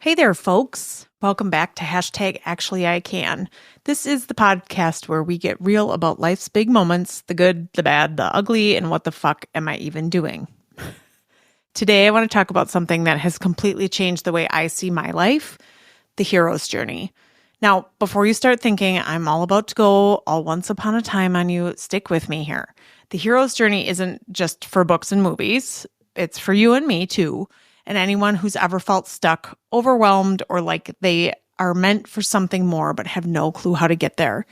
Hey there, folks. Welcome back to #ActuallyICan. This is the podcast where we get real about life's big moments, the good, the bad, the ugly, and what the fuck am I even doing? Today, I want to talk about something that has completely changed the way I see my life, the hero's journey. Now, before you start thinking I'm all about to go all once upon a time on you, stick with me here. The hero's journey isn't just for books and movies. It's for you and me, too. And anyone who's ever felt stuck, overwhelmed, or like they are meant for something more but have no clue how to get there.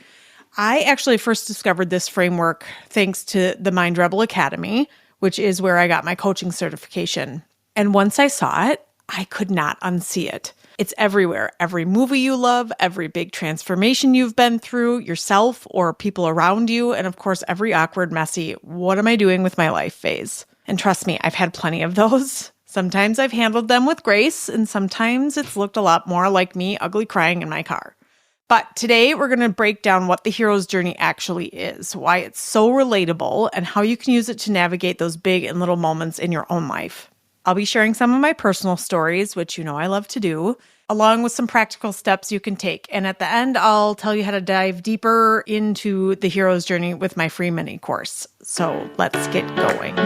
I actually first discovered this framework thanks to the Mind Rebel Academy, which is where I got my coaching certification. And once I saw it, I could not unsee it. It's everywhere. Every movie you love, every big transformation you've been through, yourself or people around you, and of course, every awkward, messy, what am I doing with my life phase? And trust me, I've had plenty of those. Sometimes I've handled them with grace, and sometimes it's looked a lot more like me ugly crying in my car. But today we're going to break down what the hero's journey actually is, why it's so relatable, and how you can use it to navigate those big and little moments in your own life. I'll be sharing some of my personal stories, which you know I love to do, along with some practical steps you can take. And at the end, I'll tell you how to dive deeper into the hero's journey with my free mini course. So let's get going.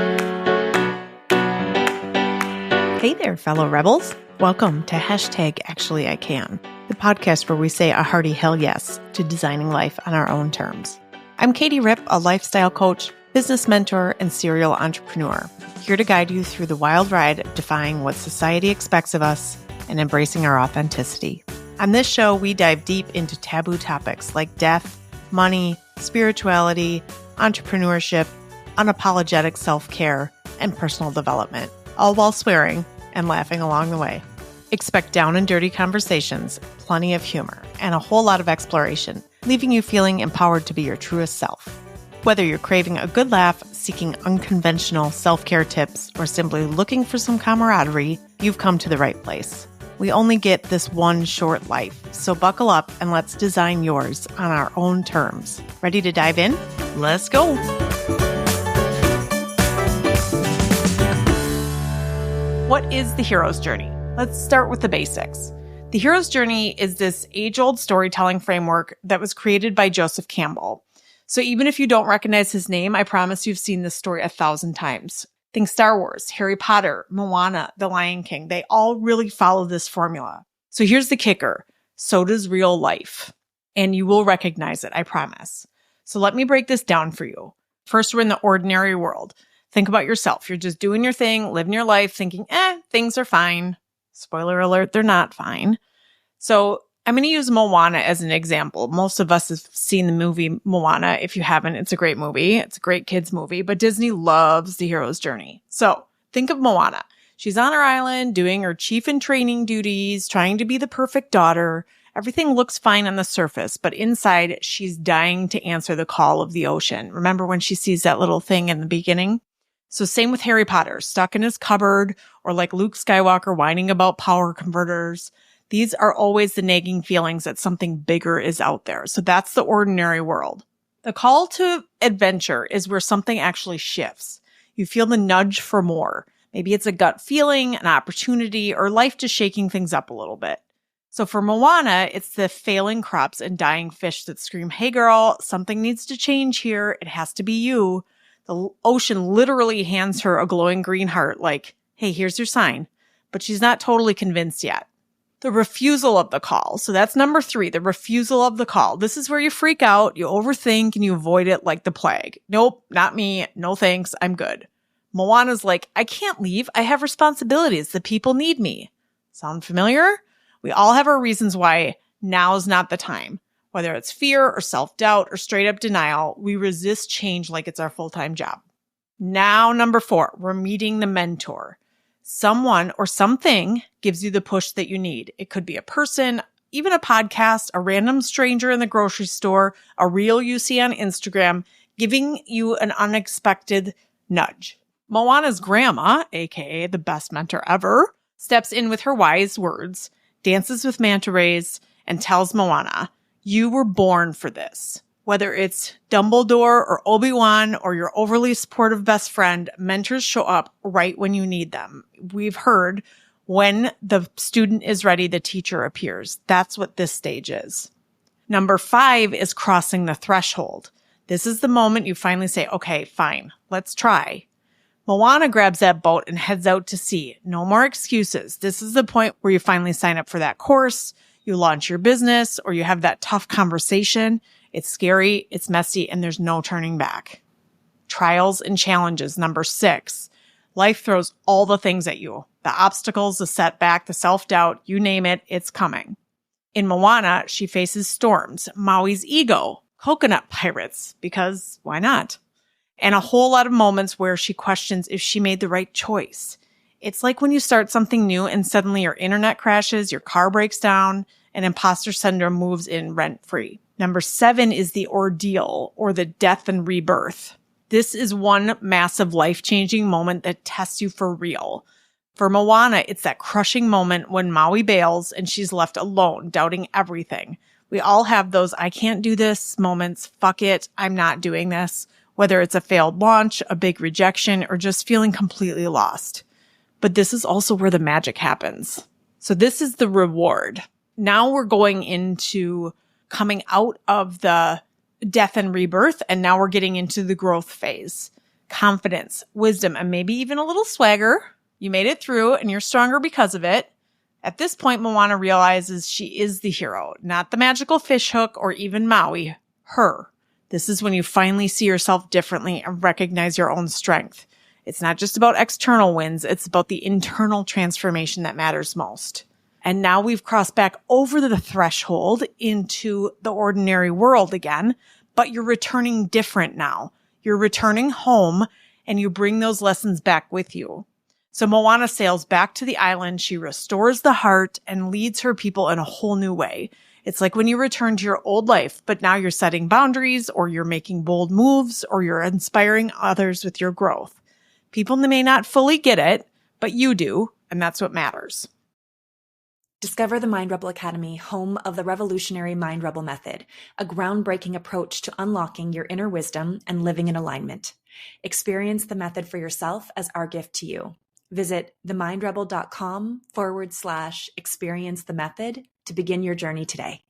Hey there, fellow rebels. Welcome to #ActuallyICan, the podcast where we say a hearty hell yes to designing life on our own terms. I'm Katie Ripp, a lifestyle coach, business mentor, and serial entrepreneur, here to guide you through the wild ride of defying what society expects of us and embracing our authenticity. On this show, we dive deep into taboo topics like death, money, spirituality, entrepreneurship, unapologetic self-care, and personal development, all while swearing and laughing along the way. Expect down and dirty conversations, plenty of humor, and a whole lot of exploration, leaving you feeling empowered to be your truest self. Whether you're craving a good laugh, seeking unconventional self-care tips, or simply looking for some camaraderie, you've come to the right place. We only get this one short life, so buckle up and let's design yours on our own terms. Ready to dive in? Let's go! What is the hero's journey? Let's start with the basics. The hero's journey is this age-old storytelling framework that was created by Joseph Campbell. So even if you don't recognize his name, I promise you've seen this story 1,000 times. Think Star Wars, Harry Potter, Moana, The Lion King. They all really follow this formula. So here's the kicker. So does real life. And you will recognize it, I promise. So let me break this down for you. First, we're in the ordinary world. Think about yourself. You're just doing your thing, living your life, thinking, things are fine. Spoiler alert, they're not fine. So I'm going to use Moana as an example. Most of us have seen the movie Moana. If you haven't, it's a great movie. It's a great kids movie, but Disney loves the hero's journey. So think of Moana. She's on her island doing her chief in training duties, trying to be the perfect daughter. Everything looks fine on the surface, but inside she's dying to answer the call of the ocean. Remember when she sees that little thing in the beginning? So same with Harry Potter, stuck in his cupboard, or like Luke Skywalker whining about power converters. These are always the nagging feelings that something bigger is out there. So that's the ordinary world. The call to adventure is where something actually shifts. You feel the nudge for more. Maybe it's a gut feeling, an opportunity, or life just shaking things up a little bit. So for Moana, it's the failing crops and dying fish that scream, "Hey girl, something needs to change here. It has to be you." The ocean literally hands her a glowing green heart like, "Hey, here's your sign." But she's not totally convinced yet. The refusal of the call. So that's number 3, the refusal of the call. This is where you freak out, you overthink, and you avoid it like the plague. Nope, not me. No thanks. I'm good. Moana's like, "I can't leave. I have responsibilities. The people need me." Sound familiar? We all have our reasons why now's not the time. Whether it's fear or self-doubt or straight up denial, we resist change like it's our full-time job. Now, number 4, we're meeting the mentor. Someone or something gives you the push that you need. It could be a person, even a podcast, a random stranger in the grocery store, a reel you see on Instagram, giving you an unexpected nudge. Moana's grandma, aka the best mentor ever, steps in with her wise words, dances with manta rays, and tells Moana, "You were born for this." Whether it's Dumbledore or Obi-Wan or your overly supportive best friend, mentors show up right when you need them. We've heard, When the student is ready, the teacher appears. That's what this stage is. Number 5 is crossing the threshold. This is the moment you finally say, okay, fine, let's try. Moana grabs that boat and heads out to sea. No more excuses. This is the point where you finally sign up for that course, you launch your business, or you have that tough conversation. It's scary, it's messy, and there's no turning back. Trials and challenges. Number 6. Life throws all the things at you. The obstacles, the setback, the self-doubt, you name it, it's coming. In Moana, she faces storms, Maui's ego, coconut pirates, because why not? And a whole lot of moments where she questions if she made the right choice. It's like when you start something new and suddenly your internet crashes, your car breaks down, and imposter syndrome moves in rent-free. Number 7 is the ordeal, or the death and rebirth. This is one massive life-changing moment that tests you for real. For Moana, it's that crushing moment when Maui bails and she's left alone, doubting everything. We all have those I can't do this moments, fuck it, I'm not doing this, whether it's a failed launch, a big rejection, or just feeling completely lost. But this is also where the magic happens. So this is the reward. Now we're going into coming out of the death and rebirth, and now we're getting into the growth phase. Confidence, wisdom, and maybe even a little swagger. You made it through and you're stronger because of it. At this point, Moana realizes she is the hero, not the magical fish hook or even Maui, her. This is when you finally see yourself differently and recognize your own strength. It's not just about external wins, it's about the internal transformation that matters most. And now we've crossed back over the threshold into the ordinary world again, but you're returning different now. You're returning home and you bring those lessons back with you. So Moana sails back to the island. She restores the heart and leads her people in a whole new way. It's like when you return to your old life, but now you're setting boundaries, or you're making bold moves, or you're inspiring others with your growth. People may not fully get it, but you do, and that's what matters. Discover the Mind Rebel Academy, home of the revolutionary Mind Rebel method, a groundbreaking approach to unlocking your inner wisdom and living in alignment. Experience the method for yourself as our gift to you. Visit themindrebel.com/experience the method to begin your journey today.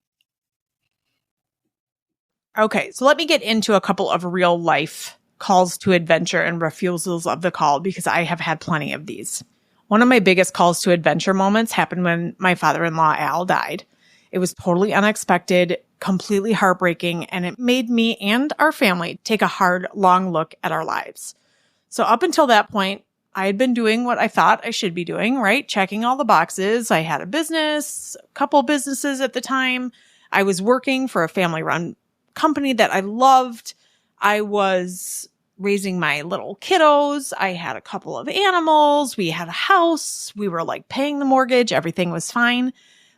Okay, so let me get into a couple of real life calls to adventure and refusals of the call, because I have had plenty of these. One of my biggest calls to adventure moments happened when my father-in-law, Al, died. It was totally unexpected, completely heartbreaking, and it made me and our family take a hard, long look at our lives. So up until that point, I had been doing what I thought I should be doing, right? Checking all the boxes. I had a business, a couple businesses at the time. I was working for a family-run company that I loved. I was raising my little kiddos. I had a couple of animals. We had a house. We were like paying the mortgage. Everything was fine.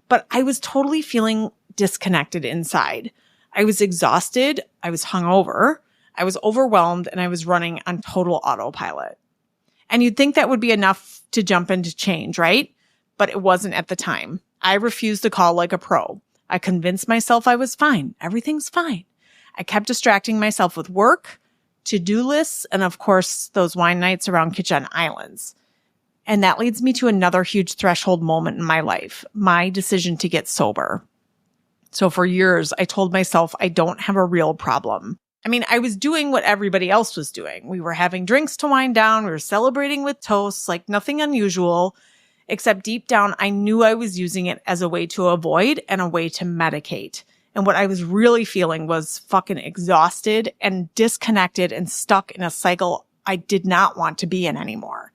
But I was totally feeling disconnected inside. I was exhausted. I was hungover. I was overwhelmed, and I was running on total autopilot. And you'd think that would be enough to jump into change, right? But it wasn't at the time. I refused to call like a pro. I convinced myself I was fine. Everything's fine. I kept distracting myself with work, to-do lists, and of course, those wine nights around Kitchen Islands. And that leads me to another huge threshold moment in my life, my decision to get sober. So for years, I told myself I don't have a real problem. I mean, I was doing what everybody else was doing. We were having drinks to wind down. We were celebrating with toasts, like nothing unusual, except deep down, I knew I was using it as a way to avoid and a way to medicate. And what I was really feeling was fucking exhausted and disconnected and stuck in a cycle I did not want to be in anymore.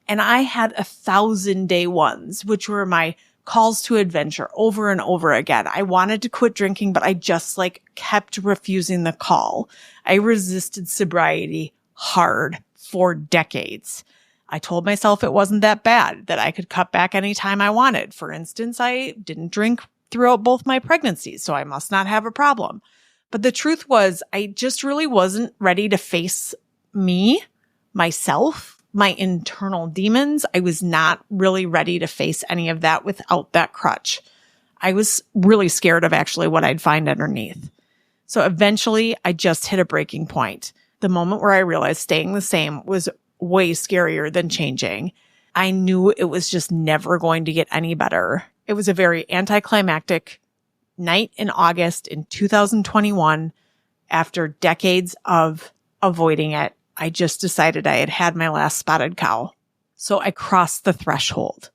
And I had 1,000 day ones, which were my calls to adventure over and over again. I wanted to quit drinking, but I just kept refusing the call. I resisted sobriety hard for decades. I told myself it wasn't that bad, that I could cut back anytime I wanted. For instance, I didn't drink throughout both my pregnancies, so I must not have a problem. But the truth was, I just really wasn't ready to face me, myself, my internal demons. I was not really ready to face any of that without that crutch. I was really scared of actually what I'd find underneath. So eventually I just hit a breaking point. The moment where I realized staying the same was way scarier than changing. I knew it was just never going to get any better. It was a very anticlimactic night in August in 2021. After decades of avoiding it, I just decided I had had my last spotted cow. So I crossed the threshold.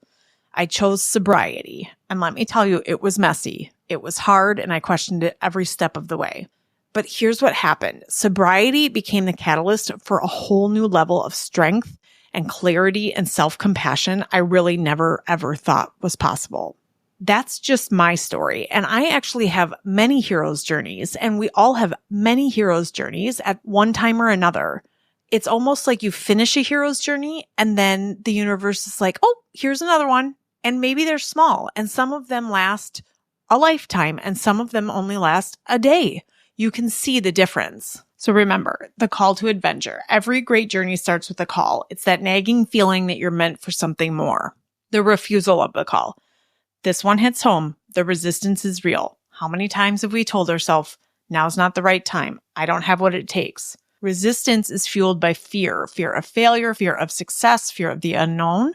I chose sobriety. And let me tell you, it was messy. It was hard, and I questioned it every step of the way. But here's what happened. Sobriety became the catalyst for a whole new level of strength and clarity and self-compassion I really never, ever thought was possible. That's just my story. And I actually have many hero's journeys, and we all have many hero's journeys at one time or another. It's almost like you finish a hero's journey and then the universe is like, oh, here's another one. And maybe they're small, and some of them last a lifetime and some of them only last a day. You can see the difference. So remember, the call to adventure. Every great journey starts with a call. It's that nagging feeling that you're meant for something more. The refusal of the call. This one hits home. The resistance is real. How many times have we told ourselves, now's not the right time. I don't have what it takes. Resistance is fueled by fear. Fear of failure, fear of success, fear of the unknown.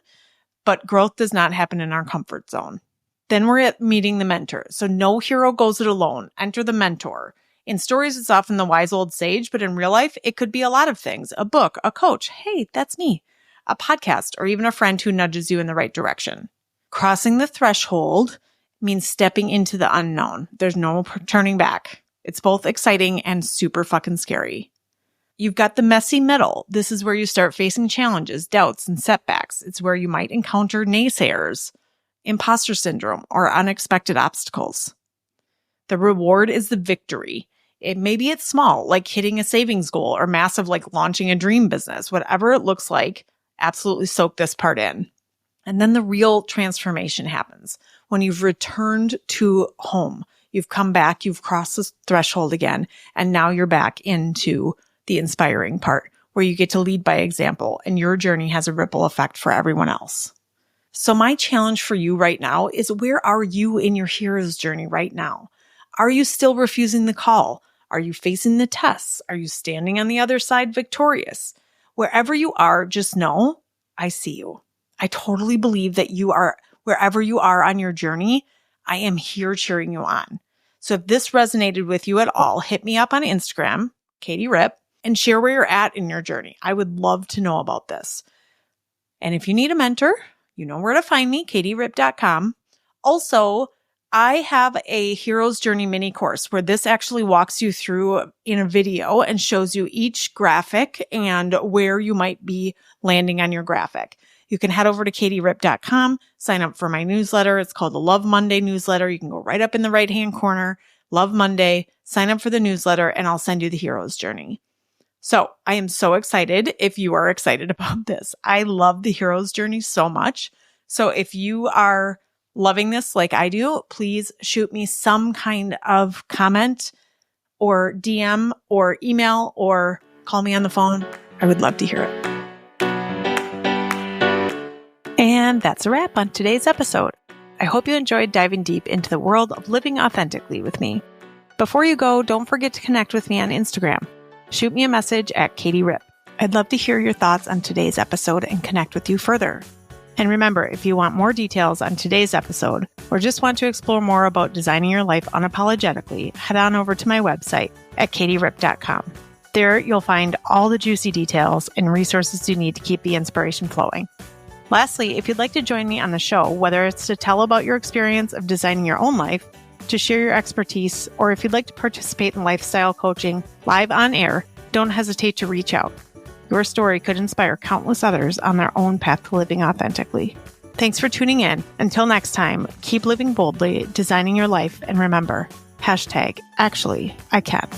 But growth does not happen in our comfort zone. Then we're at meeting the mentor. So no hero goes it alone. Enter the mentor. In stories, it's often the wise old sage, but in real life, it could be a lot of things. A book, a coach. Hey, that's me. A podcast, or even a friend who nudges you in the right direction. Crossing the threshold means stepping into the unknown. There's no turning back. It's both exciting and super fucking scary. You've got the messy middle. This is where you start facing challenges, doubts, and setbacks. It's where you might encounter naysayers, imposter syndrome, or unexpected obstacles. The reward is the victory. Maybe it's small, like hitting a savings goal, or massive, like launching a dream business. Whatever it looks like, absolutely soak this part in. And then the real transformation happens when you've returned to home. You've come back, you've crossed the threshold again, and now you're back into the inspiring part where you get to lead by example and your journey has a ripple effect for everyone else. So my challenge for you right now is, where are you in your hero's journey right now? Are you still refusing the call? Are you facing the tests? Are you standing on the other side victorious? Wherever you are, just know I see you. I totally believe that you are, wherever you are on your journey, I am here cheering you on. So if this resonated with you at all, hit me up on Instagram, Katie Rip, and share where you're at in your journey. I would love to know about this. And if you need a mentor, you know where to find me, katierip.com. Also, I have a Hero's Journey mini course where this actually walks you through in a video and shows you each graphic and where you might be landing on your graphic. You can head over to katierip.com, sign up for my newsletter. It's called the Love Monday newsletter. You can go right up in the right-hand corner, Love Monday, sign up for the newsletter, and I'll send you the Hero's Journey. So I am so excited if you are excited about this. I love the Hero's Journey so much. So if you are loving this like I do, please shoot me some kind of comment or DM or email or call me on the phone. I would love to hear it. And that's a wrap on today's episode. I hope you enjoyed diving deep into the world of living authentically with me. Before you go, don't forget to connect with me on Instagram. Shoot me a message at Katie Rip. I'd love to hear your thoughts on today's episode and connect with you further. And remember, if you want more details on today's episode or just want to explore more about designing your life unapologetically, head on over to my website at katierip.com. There, you'll find all the juicy details and resources you need to keep the inspiration flowing. Lastly, if you'd like to join me on the show, whether it's to tell about your experience of designing your own life, to share your expertise, or if you'd like to participate in lifestyle coaching live on air, don't hesitate to reach out. Your story could inspire countless others on their own path to living authentically. Thanks for tuning in. Until next time, keep living boldly, designing your life, and remember, #actually, I can.